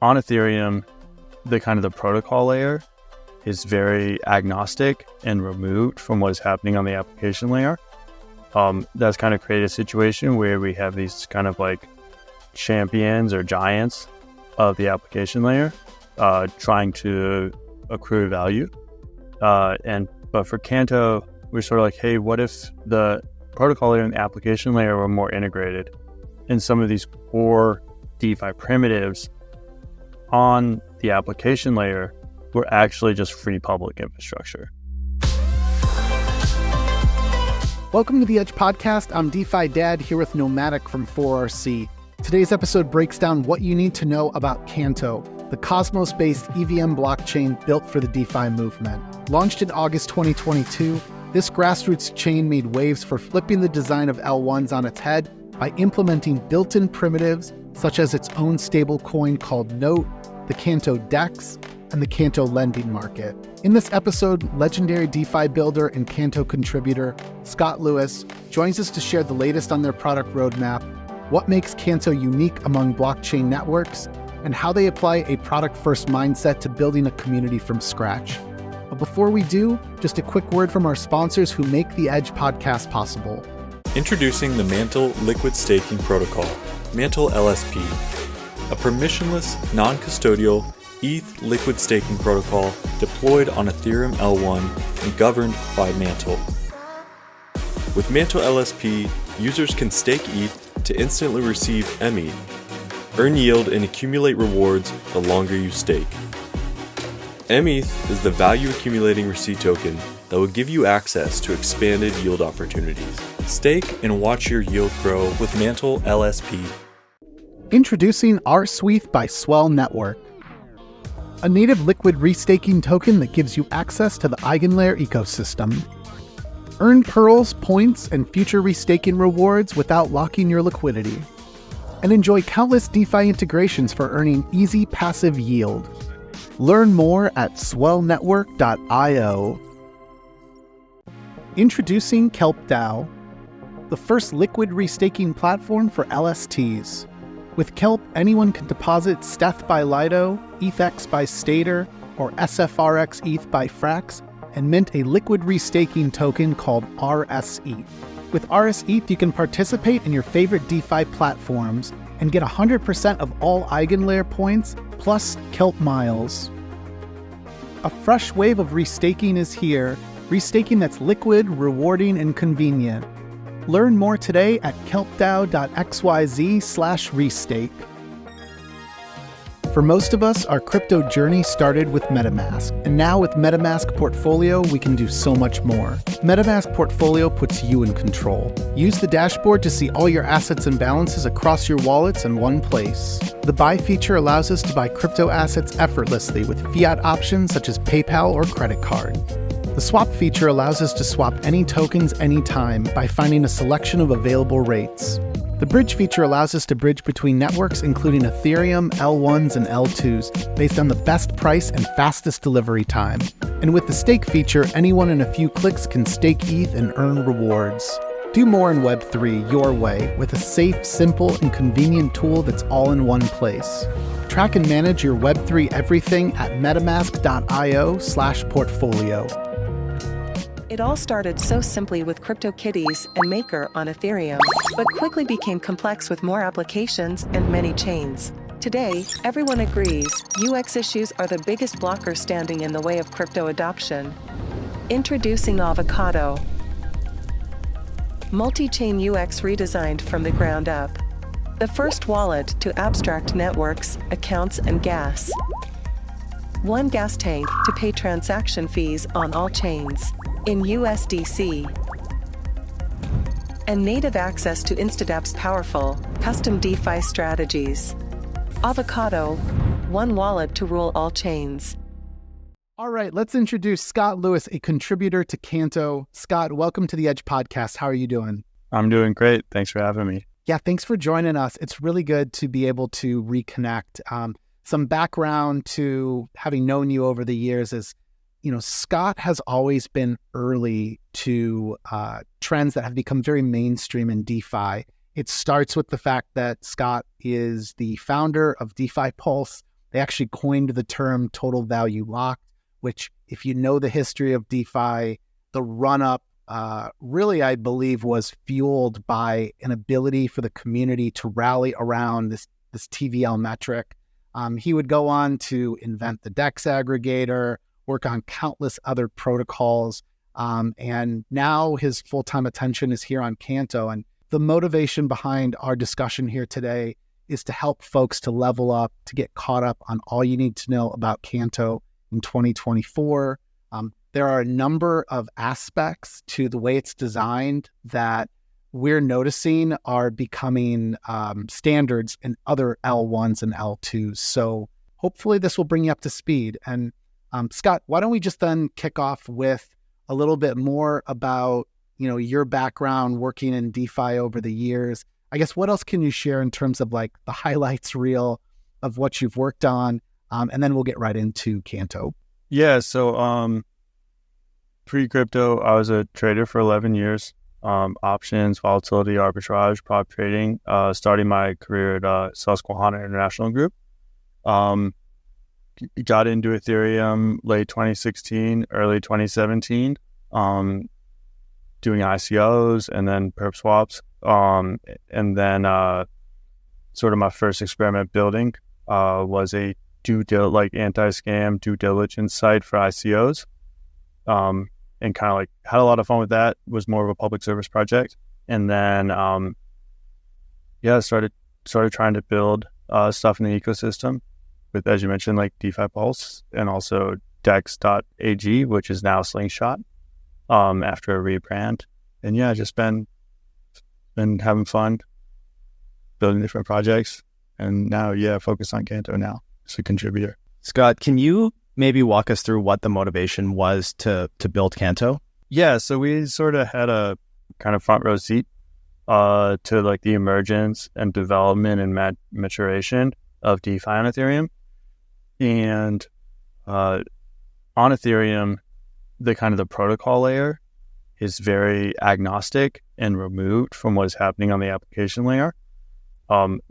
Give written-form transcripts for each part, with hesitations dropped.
on Ethereum, the protocol layer is very agnostic and removed from what is happening on the application layer. That's kind of created a situation where we have these kind of like champions or giants of the application layer trying to accrue value. But for Canto, we're sort of like, hey, what if the protocol layer and the application layer were more integrated, and some of these core DeFi primitives on the application layer were actually just free public infrastructure. Welcome to the Edge Podcast. I'm DeFi Dad here with Nomadic from 4RC. Today's episode breaks down what you need to know about Canto, the Cosmos-based EVM blockchain built for the DeFi movement. Launched in August 2022, this grassroots chain made waves for flipping the design of L1s on its head by implementing built-in primitives such as its own stablecoin called Note, the Canto DEX, and the Canto lending market. In this episode, legendary DeFi builder and Canto contributor Scott Lewis joins us to share the latest on their product roadmap, what makes Canto unique among blockchain networks, and how they apply a product-first mindset to building a community from scratch. But before we do, just a quick word from our sponsors who make the Edge podcast possible. Introducing the MANTLE liquid staking protocol, MANTLE LSP, a permissionless, non-custodial ETH liquid staking protocol deployed on Ethereum L1 and governed by MANTLE. With MANTLE LSP, users can stake ETH to instantly receive METH, earn yield and accumulate rewards the longer you stake. METH is the value accumulating receipt token that will give you access to expanded yield opportunities. Stake and watch your yield grow with MANTLE LSP. Introducing RSWETH by SWELL Network, a native liquid restaking token that gives you access to the EigenLayer ecosystem. Earn pearls, points, and future restaking rewards without locking your liquidity. And enjoy countless DeFi integrations for earning easy passive yield. Learn more at swellnetwork.io. Introducing KELP DAO, the first liquid restaking platform for LSTs. With KELP, anyone can deposit STETH by Lido, ETHX by Stater, or SFRX ETH by Frax, and mint a liquid restaking token called RSETH. With RSETH, you can participate in your favorite DeFi platforms and get 100% of all EigenLayer points, plus KELP miles. A fresh wave of restaking is here, restaking that's liquid, rewarding, and convenient. Learn more today at kelpdao.xyz/restake. For most of us, our crypto journey started with MetaMask, and now with MetaMask Portfolio, we can do so much more. MetaMask Portfolio puts you in control. Use the dashboard to see all your assets and balances across your wallets in one place. The buy feature allows us to buy crypto assets effortlessly with fiat options such as PayPal or credit card. The swap feature allows us to swap any tokens anytime by finding a selection of available rates. The bridge feature allows us to bridge between networks including Ethereum, L1s, and L2s based on the best price and fastest delivery time. And with the stake feature, anyone in a few clicks can stake ETH and earn rewards. Do more in Web3 your way with a safe, simple, and convenient tool that's all in one place. Track and manage your Web3 everything at metamask.io/portfolio. It all started so simply with CryptoKitties and Maker on Ethereum, but quickly became complex with more applications and many chains. Today, everyone agrees UX issues are the biggest blocker standing in the way of crypto adoption. Introducing Avocado. Multi-chain UX redesigned from the ground up. The first wallet to abstract networks, accounts, and gas. One gas tank to pay transaction fees on all chains. In USDC, and native access to INSTADAPP's powerful, custom DeFi strategies. Avocado, one wallet to rule all chains. All right, let's introduce Scott Lewis, a contributor to Canto. Scott, welcome to the Edge Podcast. How are you doing? I'm doing great. Thanks for having me. Yeah, thanks for joining us. It's really good to be able to reconnect. Some background to having known you over the years is, Scott has always been early to trends that have become very mainstream in DeFi. It starts with the fact that Scott is the founder of DeFi Pulse, They actually coined the term total value locked, which if you know the history of DeFi, the run-up really, I believe, was fueled by an ability for the community to rally around this TVL metric. He would go on to invent the DEX aggregator, work on countless other protocols, and now his full-time attention is here on Canto. And the motivation behind our discussion here today is to help folks to level up, to get caught up on all you need to know about Canto in 2024. There are a number of aspects to the way it's designed that we're noticing are becoming standards in other L1s and L2s. So hopefully this will bring you up to speed. And Scott, why don't we just then kick off with a little bit more about, your background working in DeFi over the years. I guess what else can you share in terms of like the highlights reel of what you've worked on? And then we'll get right into Canto. Yeah, so pre-crypto, I was a trader for 11 years. Options, volatility, arbitrage, prop trading, starting my career at Susquehanna International Group. Got into Ethereum late 2016, early 2017, doing ICOs and then perp swaps. And then sort of my first experiment building was a anti-scam due diligence site for ICOs. And kind of like had a lot of fun with that. It was more of a public service project. And then, started trying to build stuff in the ecosystem with, as you mentioned, like DeFi Pulse and also Dex.ag, which is now Slingshot, after a rebrand. And yeah, just been having fun building different projects. And now, focus on Canto now as a contributor. Scott, can you maybe walk us through what the motivation was to build Canto? Yeah, so we sort of had a kind of front row seat to like the emergence and development and maturation of DeFi on Ethereum. And on Ethereum, the protocol layer is very agnostic and removed from what is happening on the application layer.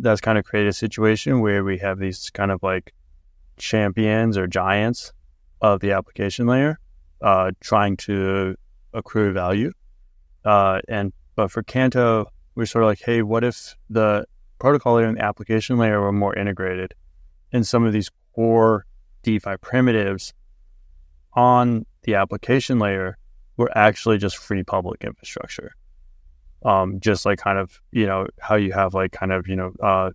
That's kind of created a situation where we have these kind of like champions or giants of the application layer trying to accrue value. But for Canto, we're sort of like, hey, what if the protocol layer and the application layer were more integrated, and some of these core DeFi primitives on the application layer were actually just free public infrastructure. Just like kind of, how you have like kind of,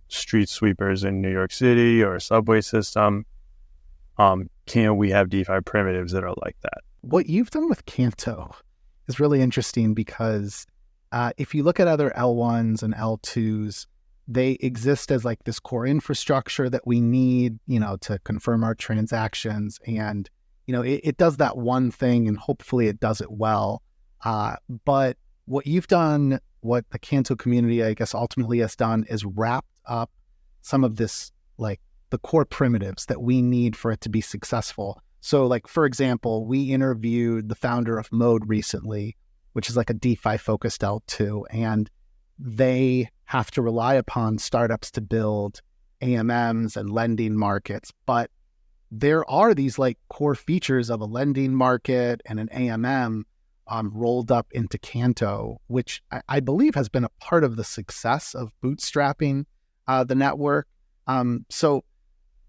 street sweepers in New York City or a subway system. Can we have DeFi primitives that are like that? What you've done with Canto is really interesting because if you look at other L1s and L2s, they exist as like this core infrastructure that we need, to confirm our transactions. And, it does that one thing and hopefully it does it well. But what you've done, what the Canto community, I guess, ultimately has done is wrapped up some of this, like the core primitives that we need for it to be successful. So like, for example, we interviewed the founder of Mode recently, which is like a DeFi focused L2, and they have to rely upon startups to build AMMs and lending markets. But there are these like core features of a lending market and an AMM rolled up into Canto, which I believe has been a part of the success of bootstrapping the network. So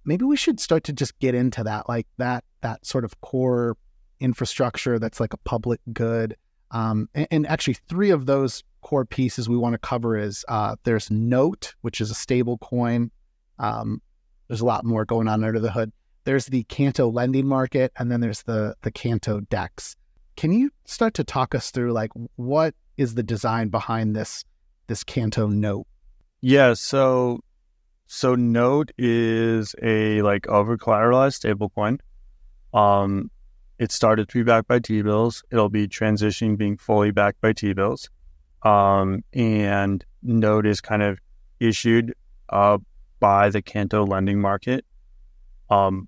maybe we should start to just get into that, like that sort of core infrastructure that's like a public good. And actually 3 of those core pieces we want to cover is there's Note, which is a stable coin. There's a lot more going on under the hood. There's the Canto lending market, and then there's the Canto DEX. Can you start to talk us through like what is the design behind this Canto Note? Yeah, so Note is a like over collateralized stablecoin. It started to be backed by T-bills. It'll be transitioning being fully backed by T-bills. And Note is kind of issued by the Canto lending market from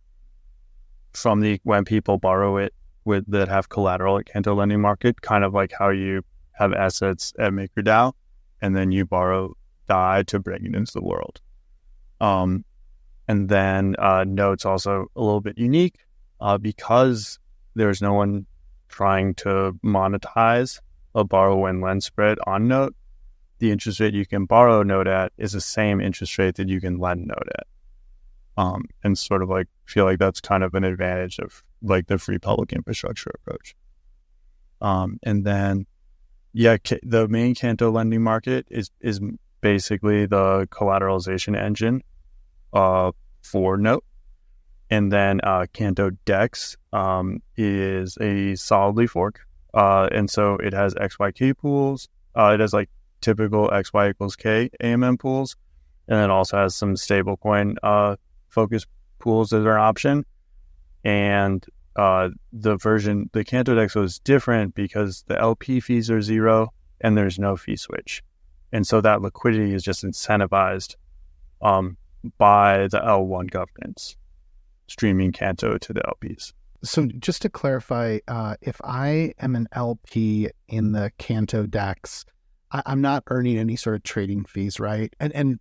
when people borrow it that have collateral at Canto lending market, kind of like how you have assets at MakerDAO and then you borrow DAI to bring it into the world. And then Note's also a little bit unique because there's no one trying to monetize a borrow and lend spread on Note. The interest rate you can borrow Note at is the same interest rate that you can lend Note at. And sort of like feel like that's kind of an advantage of like the free public infrastructure approach. And then, the main Canto lending market is basically the collateralization engine for Note. And then Canto DEX is a solidly fork. And so it has XYK pools. It has like typical XY equals K AMM pools. And it also has some stablecoin focus pools as an option. And the Canto DEX was different because the LP fees are zero and there's no fee switch. And so that liquidity is just incentivized by the L1 governance, streaming Canto to the LPs. So just to clarify, if I am an LP in the Canto DEX, I'm not earning any sort of trading fees, right? And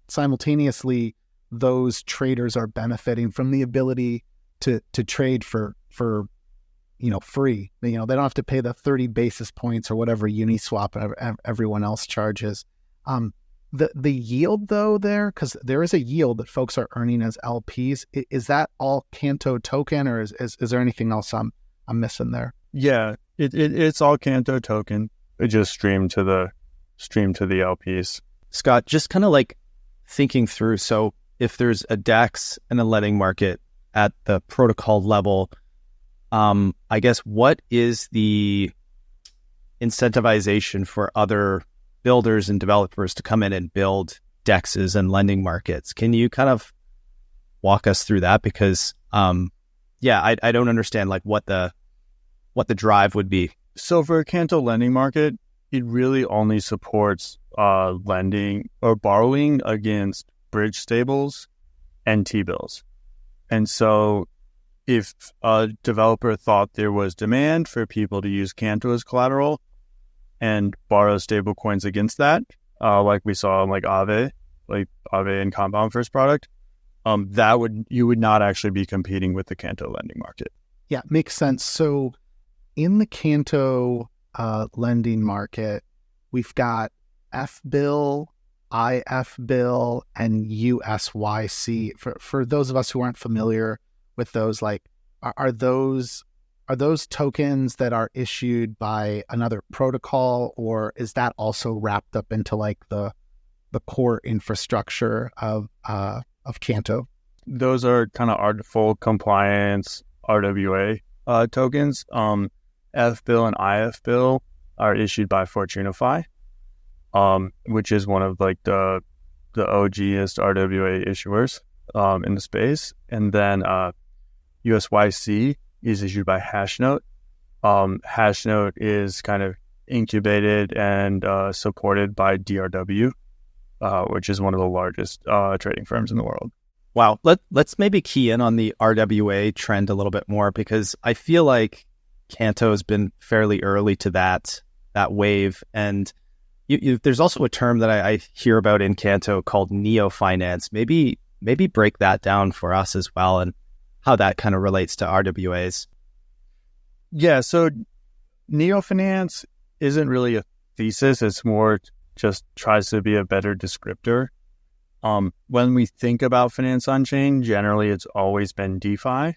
simultaneously, those traders are benefiting from the ability to trade for free. They don't have to pay the 30 basis points or whatever Uniswap everyone else charges. The yield though there, because there is a yield that folks are earning as LPs. Is that all Canto token, or is there anything else I'm missing there? Yeah, it's all Canto token. It just streamed to the LPs. Scott, just kind of like thinking through. So if there's a DEX and a lending market at the protocol level, I guess what is the incentivization for other builders and developers to come in and build DEXs and lending markets? Can you kind of walk us through that? Because I don't understand like what the drive would be. So for a Canto lending market, it really only supports lending or borrowing against bridge stables and T-bills. And so if a developer thought there was demand for people to use Canto as collateral and borrow stable coins against that, like we saw in like Aave and Compound First product, you would not actually be competing with the Canto lending market. Yeah, makes sense. So in the Canto lending market, we've got FBill, IFBill, and USYC. For those of us who aren't familiar with those, like are those tokens that are issued by another protocol, or is that also wrapped up into like the core infrastructure of Canto? Those are kind of full compliance RWA tokens. FBill and IFBill are issued by Fortunify, which is one of like the OGest RWA issuers in the space. And then USYC is issued by Hashnote. Hashnote is kind of incubated and supported by DRW, which is one of the largest trading firms in the world. Wow. Let's maybe key in on the RWA trend a little bit more, because I feel like Canto has been fairly early to that wave. And there's also a term that I hear about in Canto called neo-finance. Maybe break that down for us as well and how that kind of relates to RWAs. Yeah, so neo-finance isn't really a thesis. It's more just tries to be a better descriptor. When we think about finance on chain, generally it's always been DeFi.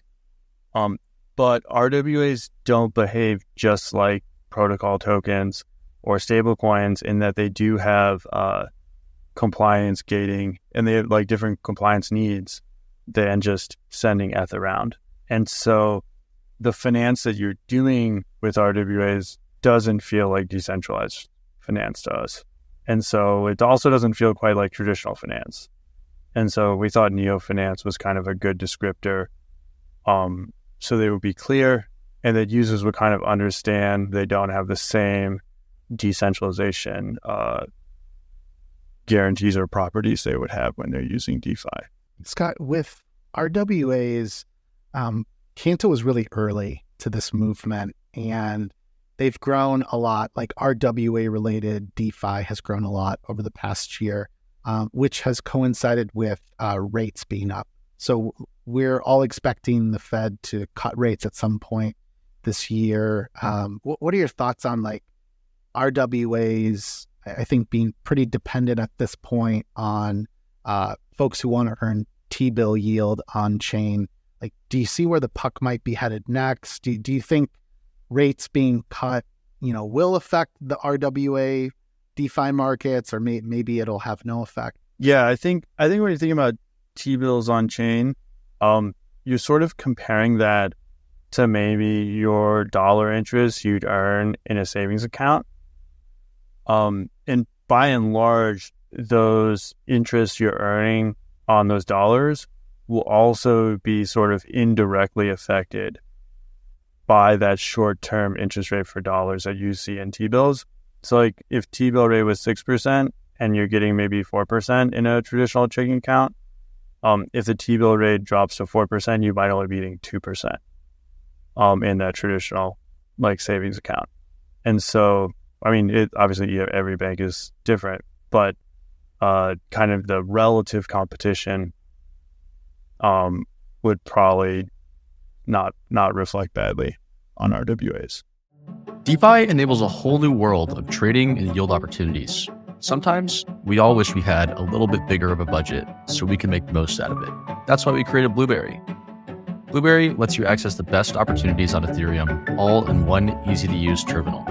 But RWAs don't behave just like protocol tokens or stablecoins in that they do have compliance gating, and they have like different compliance needs than just sending ETH around. And so the finance that you're doing with RWAs doesn't feel like decentralized finance to us. And so it also doesn't feel quite like traditional finance. And so we thought neo-finance was kind of a good descriptor, so they would be clear and that users would kind of understand they don't have the same decentralization guarantees or properties they would have when they're using DeFi. Scott, with RWAs, Canto was really early to this movement, and they've grown a lot. Like RWA-related DeFi has grown a lot over the past year. which has coincided with rates being up. So we're all expecting the Fed to cut rates at some point this year. What are your thoughts on like RWAs, I think being pretty dependent at this point on folks who want to earn T-bill yield on chain? Like, do you see where the puck might be headed next? Do you think rates being cut, will affect the RWA DeFi markets, or maybe it'll have no effect? Yeah, I think when you're thinking about T-bills on chain, you're sort of comparing that to maybe your dollar interest you'd earn in a savings account. And by and large, those interests you're earning on those dollars will also be sort of indirectly affected by that short-term interest rate for dollars that you see in T-bills. So like if T-bill rate was 6% and you're getting maybe 4% in a traditional checking account, if the T-bill rate drops to 4%, you might only be getting 2% in that traditional like savings account. And so, I mean, obviously every bank is different, but kind of the relative competition would probably not reflect badly on RWAs. DeFi enables a whole new world of trading and yield opportunities. Sometimes we all wish we had a little bit bigger of a budget so we can make the most out of it. That's why we created Blueberry. Blueberry lets you access the best opportunities on Ethereum all in one easy-to-use terminal.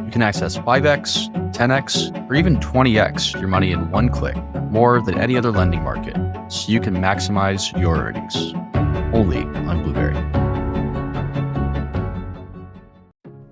You can access 5x, 10x, or even 20x your money in one click, more than any other lending market, so you can maximize your earnings. Only on Blueberry.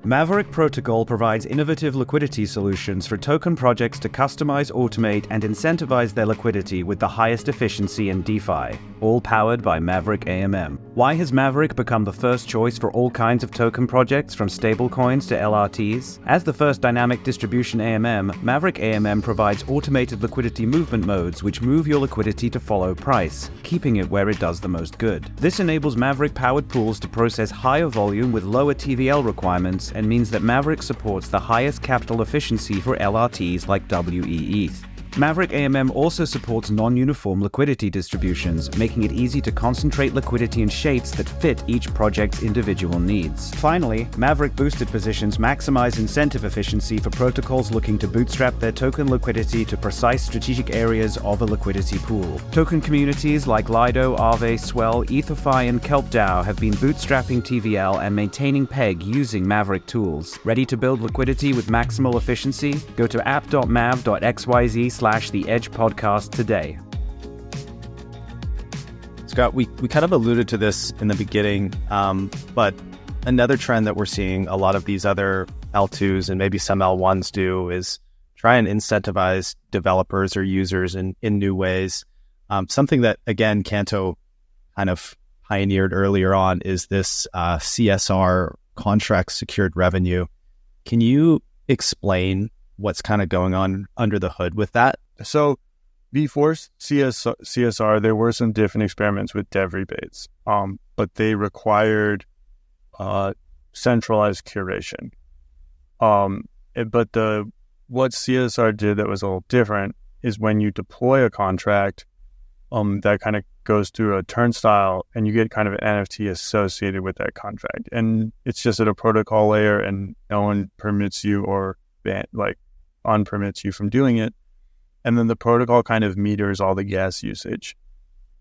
Maverick Protocol provides innovative liquidity solutions for token projects to customize, automate, and incentivize their liquidity with the highest efficiency in DeFi, all powered by Maverick AMM. Why has Maverick become the first choice for all kinds of token projects, from stablecoins to LRTs? As the first dynamic distribution AMM, Maverick AMM provides automated liquidity movement modes which move your liquidity to follow price, keeping it where it does the most good. This enables Maverick-powered pools to process higher volume with lower TVL requirements, and means that Maverick supports the highest capital efficiency for LRTs like WE-ETH. Maverick AMM also supports non-uniform liquidity distributions, making it easy to concentrate liquidity in shapes that fit each project's individual needs. Finally, Maverick boosted positions maximize incentive efficiency for protocols looking to bootstrap their token liquidity to precise strategic areas of a liquidity pool. Token communities like Lido, Aave, SWELL, EtherFi, and KELP DAO have been bootstrapping TVL and maintaining PEG using Maverick tools. Ready to build liquidity with maximal efficiency? Go to app.mav.xyz/The Edge podcast today. Scott, we kind of alluded to this in the beginning, but another trend that we're seeing a lot of these other L2s and maybe some L1s do is try and incentivize developers or users in new ways. Something that, again, Canto kind of pioneered earlier on is this CSR, contract secured revenue. Can you explain what's kind of going on under the hood with that? So before CSR, there were some different experiments with dev rebates, but they required centralized curation. But what CSR did that was a little different is when you deploy a contract, that kind of goes through a turnstile and you get kind of an NFT associated with that contract. And it's just at a protocol layer and no one permits you or unpermits you from doing it. And then the protocol kind of meters all the gas usage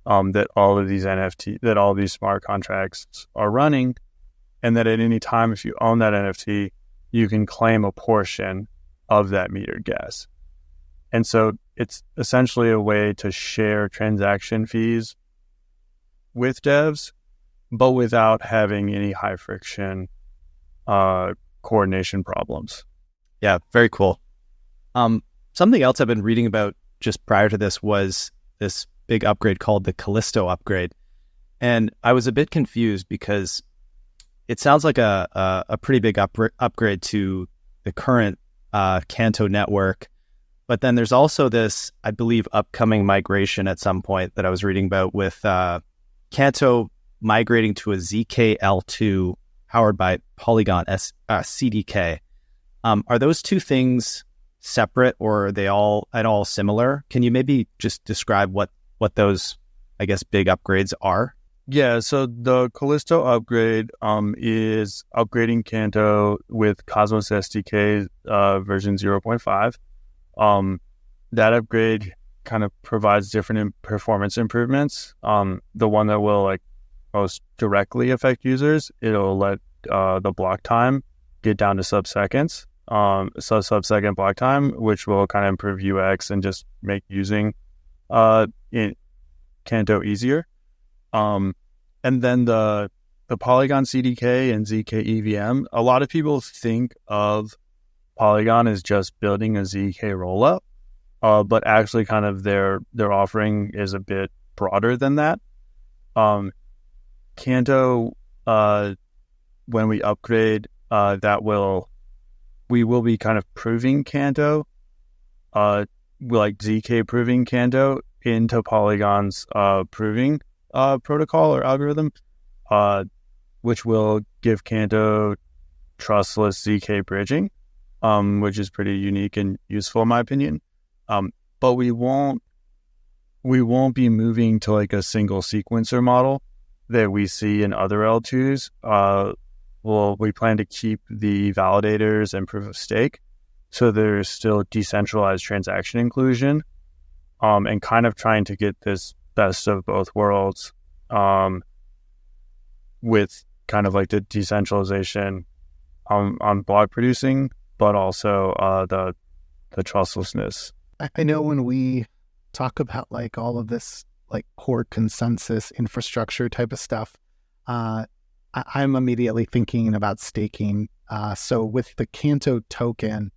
that all of these that all these smart contracts are running. And that at any time, if you own that NFT, you can claim a portion of that metered gas. And so it's essentially a way to share transaction fees with devs, but without having any high friction coordination problems. Yeah, very cool. Something else I've been reading about just prior to this was this big upgrade called the Callisto upgrade. And I was a bit confused because it sounds like a pretty big upgrade to the current Canto network. But then there's also this, I believe, upcoming migration at some point that I was reading about with Canto migrating to a ZK-L2 powered by Polygon CDK. Are those two things separate, or are they all at all similar? Can you maybe just describe what those, I guess, big upgrades are? Yeah, so the Callisto upgrade is upgrading Canto with Cosmos SDK version 0.5. That upgrade kind of provides different performance improvements. The one that will like most directly affect users, it'll let the block time get down to sub-second block time, which will kind of improve UX and just make using in Canto easier. And then the Polygon CDK and ZK EVM, a lot of people think of Polygon as just building a ZK rollup, but actually kind of their offering is a bit broader than that. Canto, when we upgrade, we will be kind of proving Canto, like ZK proving Canto into Polygon's proving protocol or algorithm, which will give Canto trustless ZK bridging, which is pretty unique and useful in my opinion. But we won't be moving to like a single sequencer model that we see in other L2s. We plan to keep the validators and proof of stake, so there's still decentralized transaction inclusion, and kind of trying to get this best of both worlds, with kind of like the decentralization on block producing, but also the trustlessness. I know when we talk about like all of this like core consensus infrastructure type of stuff, I'm immediately thinking about staking. So with the Canto token,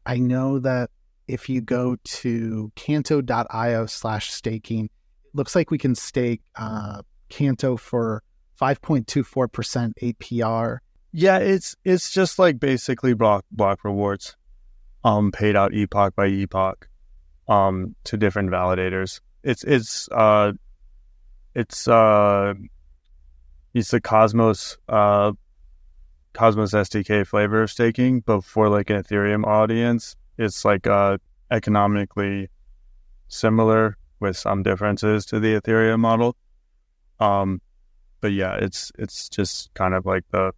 I know that if you go to canto.io/staking, it looks like we can stake Canto for 5.24% APR. Yeah, it's just like basically block rewards, paid out epoch by epoch, to different validators. It's the Cosmos SDK flavor of staking, but for like an Ethereum audience, it's like economically similar with some differences to the Ethereum model. But yeah, it's just kind of like the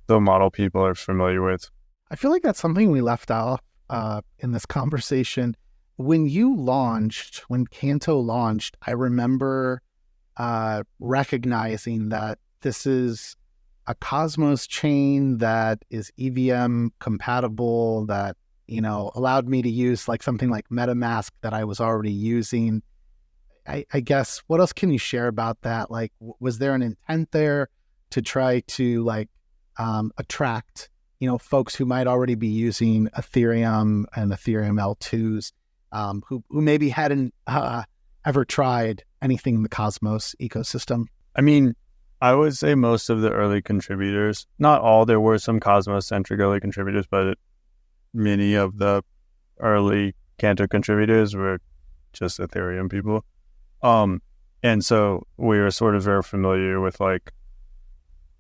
model people are familiar with. I feel like that's something we left off in this conversation. When Canto launched, I remember recognizing that this is a Cosmos chain that is EVM compatible, that, allowed me to use like something like MetaMask that I was already using. I guess, what else can you share about that? Like, was there an intent there to try to like attract, folks who might already be using Ethereum and Ethereum L2s, who maybe hadn't ever tried anything in the Cosmos ecosystem? I mean, I would say most of the early contributors, not all, there were some Cosmos-centric early contributors, but many of the early Canto contributors were just Ethereum people. And so we were sort of very familiar with like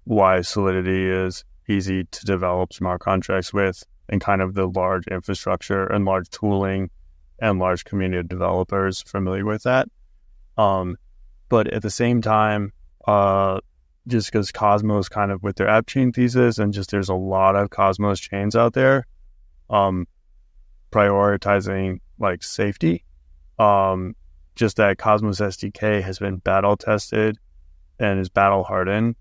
why Solidity is easy to develop smart contracts with, and kind of the large infrastructure and large tooling and large community of developers familiar with that. But at the same time, just because Cosmos kind of with their app chain thesis, and just there's a lot of Cosmos chains out there, prioritizing like safety, just that Cosmos SDK has been battle tested and is battle hardened,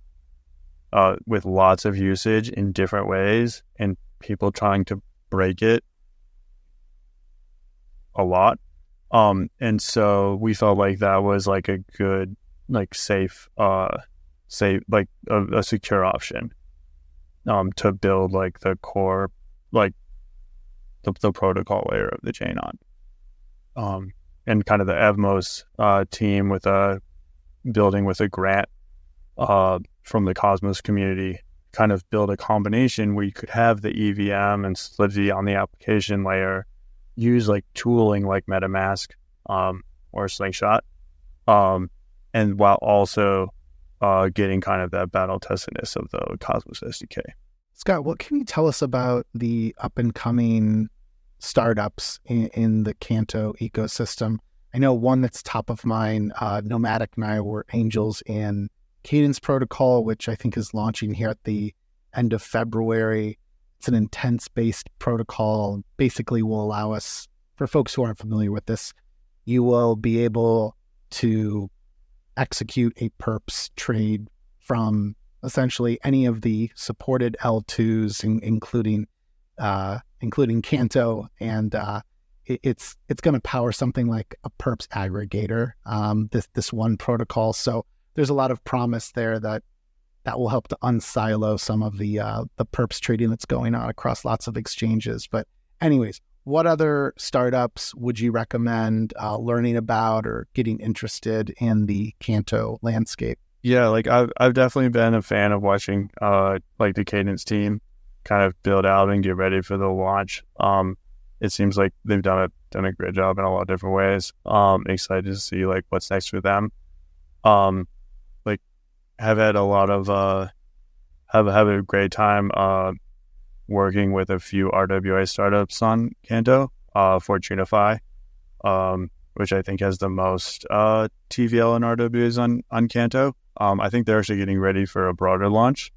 with lots of usage in different ways and people trying to break it a lot. And so we felt like that was like a good, like safe, like a secure option, to build like the core, like the protocol layer of the chain on. And kind of the Evmos team with building with a grant from the Cosmos community, kind of build a combination where you could have the EVM and Solidity on the application layer, use like tooling like MetaMask or Slingshot, and while also getting kind of that battle testedness of the Cosmos SDK. Scott, what can you tell us about the up and coming startups in the Canto ecosystem. I know one that's top of mind, Nomadic and I were angels in Cadence Protocol, which I think is launching here at the end of February. It's an intense-based protocol. Basically will allow us, for folks who aren't familiar with this, you will be able to execute a perps trade from essentially any of the supported L2s, including Canto, and it's going to power something like a perps aggregator, this one protocol. So there's a lot of promise there that will help to unsilo some of the perps trading that's going on across lots of exchanges. But anyways, what other startups would you recommend learning about or getting interested in the Canto landscape? Yeah, like I've definitely been a fan of watching like the Cadence team kind of build out and get ready for the launch. It seems like they've done a great job in a lot of different ways. Excited to see like what's next for them. Like have had a lot of have a great time working with a few RWA startups on Canto, Fortunify, which I think has the most TVL and RWAs on Canto. I think they're actually getting ready for a broader launch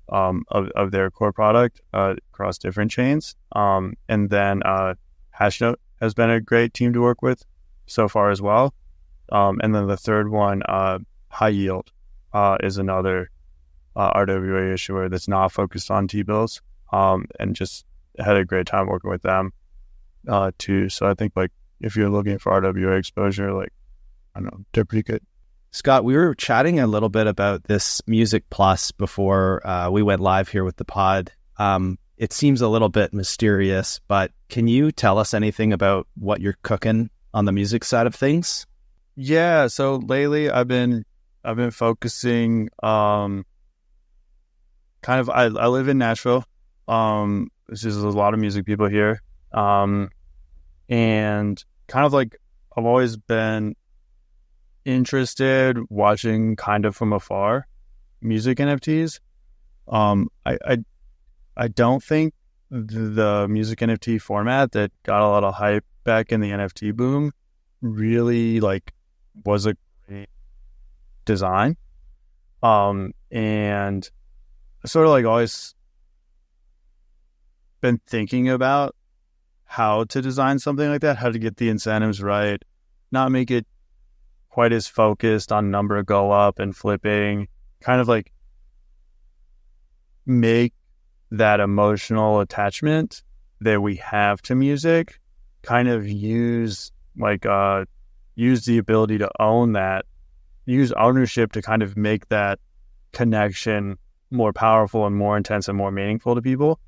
of their core product across different chains. And then Hashnote has been a great team to work with so far as well. And then the third one, High Yield, is another RWA issuer that's not focused on T-bills, and just had a great time working with them too. So I think like if you're looking for RWA exposure, like I don't know, they're pretty good. Scott, we were chatting a little bit about this Music Plus before we went live here with the pod. It seems a little bit mysterious, but can you tell us anything about what you're cooking on the music side of things? Yeah, so lately I've been focusing kind of I live in Nashville. There's a lot of music people here. And kind of like I've always been interested watching kind of from afar music NFTs. I don't think the music NFT format that got a lot of hype back in the NFT boom really like was a great design. And sort of like always been thinking about how to design something like that, how to get the incentives right, not make it quite as focused on number go up and flipping, kind of like make that emotional attachment that we have to music, kind of use the ability to own that, use ownership to kind of make that connection more powerful and more intense and more meaningful to people.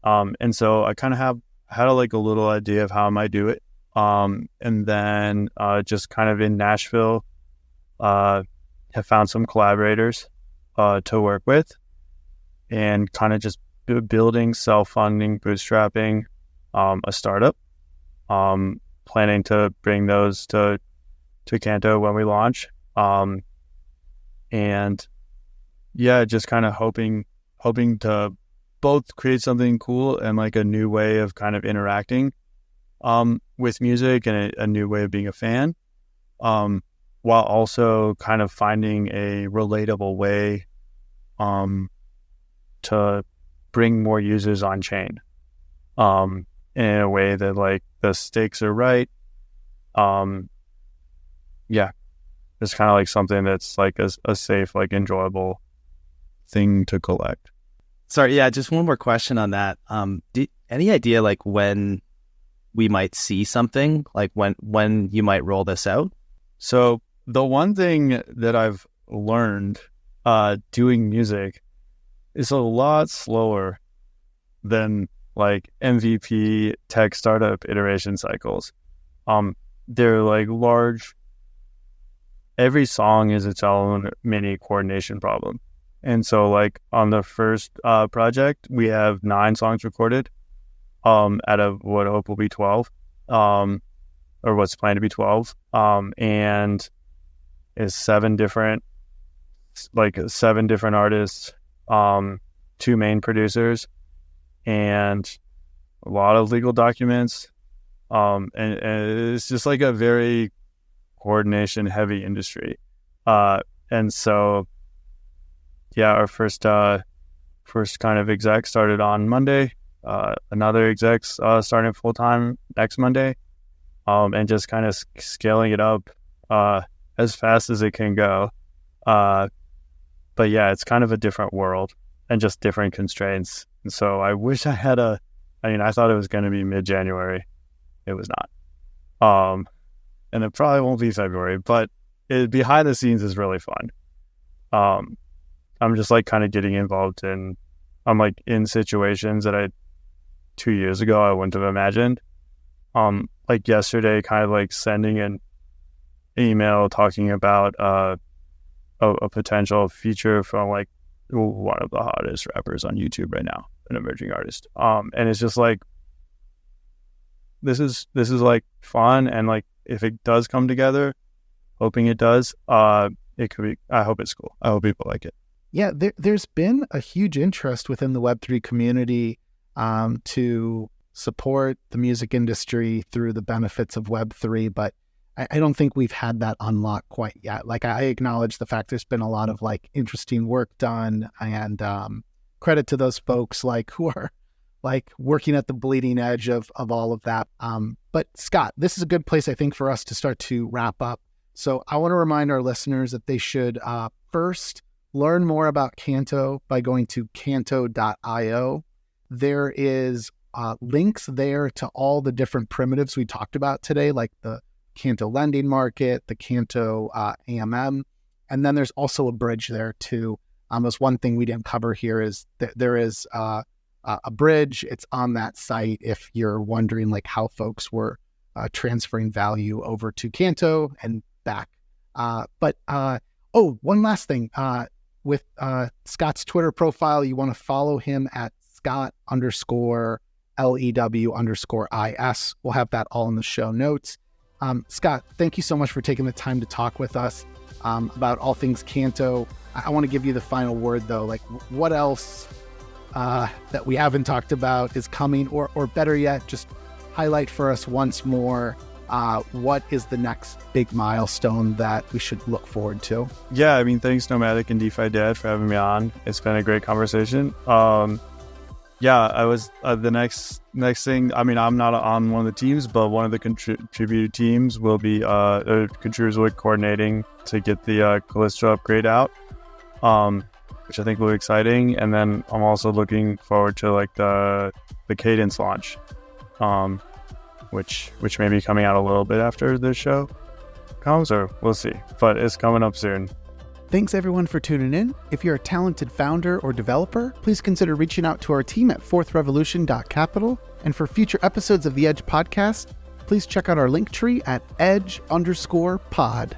And so I kind of had a little idea of how I might do it. And then just kind of in Nashville, have found some collaborators to work with, and kind of just building, self-funding, bootstrapping a startup. Planning to bring those to Canto when we launch. And yeah, just kind of hoping to both create something cool and like a new way of kind of interacting with music and a new way of being a fan, while also kind of finding a relatable way to bring more users on chain in a way that like the stakes are right. Yeah, it's kind of like something that's like a safe, like enjoyable thing to collect. Sorry, yeah, just one more question on that. Any idea like when we might see something, like when you might roll this out? So the one thing that I've learned doing music is a lot slower than like MVP tech startup iteration cycles. They're like large. Every song is its own mini coordination problem. And so like on the first project, we have 9 songs recorded out of what I hope will be 12, or what's planned to be 12. And is 7 different artists, 2 main producers, and a lot of legal documents. And it's just like a very coordination heavy industry. And so, yeah, our first kind of exec started on Monday. Another exec's starting full time next Monday. And just kind of scaling it up as fast as it can go. But yeah, it's kind of a different world and just different constraints. And so I wish I had I thought it was going to be mid-January. It was not. And it probably won't be February, but behind the scenes is really fun. I'm just like kind of getting involved I'm like in situations that 2 years ago I wouldn't have imagined. Like yesterday, kind of like sending an email talking about a potential feature from like one of the hottest rappers on YouTube right now, an emerging artist. And it's just like, this is like fun, and like if it does come together, hoping it does, it could be. I hope it's cool. I hope people like it. Yeah, there's been a huge interest within the Web3 community to support the music industry through the benefits of Web3, but I don't think we've had that unlock quite yet. Like, I acknowledge the fact there's been a lot of like interesting work done, and credit to those folks like who are like working at the bleeding edge of all of that. But Scott, this is a good place, I think, for us to start to wrap up. So I want to remind our listeners that they should first learn more about Canto by going to canto.io. There is links there to all the different primitives we talked about today, like the Canto lending market, the Canto AMM, and then there's also a bridge there too. There's one thing we didn't cover here is that there is a bridge. It's on that site if you're wondering like how folks were transferring value over to Canto and back. But one last thing. With Scott's Twitter profile, you want to follow him at Scott_LEW_IS. We'll have that all in the show notes. Scott, thank you so much for taking the time to talk with us about all things Canto. I want to give you the final word, though. Like, what else that we haven't talked about is coming, or better yet, just highlight for us once more what is the next big milestone that we should look forward to? Yeah, I mean, thanks Nomadic and DeFi Dad for having me on. It's been a great conversation. Yeah, I was the next thing. I mean, I'm not on one of the teams, but one of the contributor teams will be contributors will be coordinating to get the Callisto upgrade out, which I think will be exciting. And then I'm also looking forward to like the Cadence launch, which may be coming out a little bit after this show comes, or we'll see. But it's coming up soon. Thanks everyone for tuning in. If you're a talented founder or developer, please consider reaching out to our team at fourthrevolution.capital. And for future episodes of the Edge podcast, please check out our link tree at edge_pod.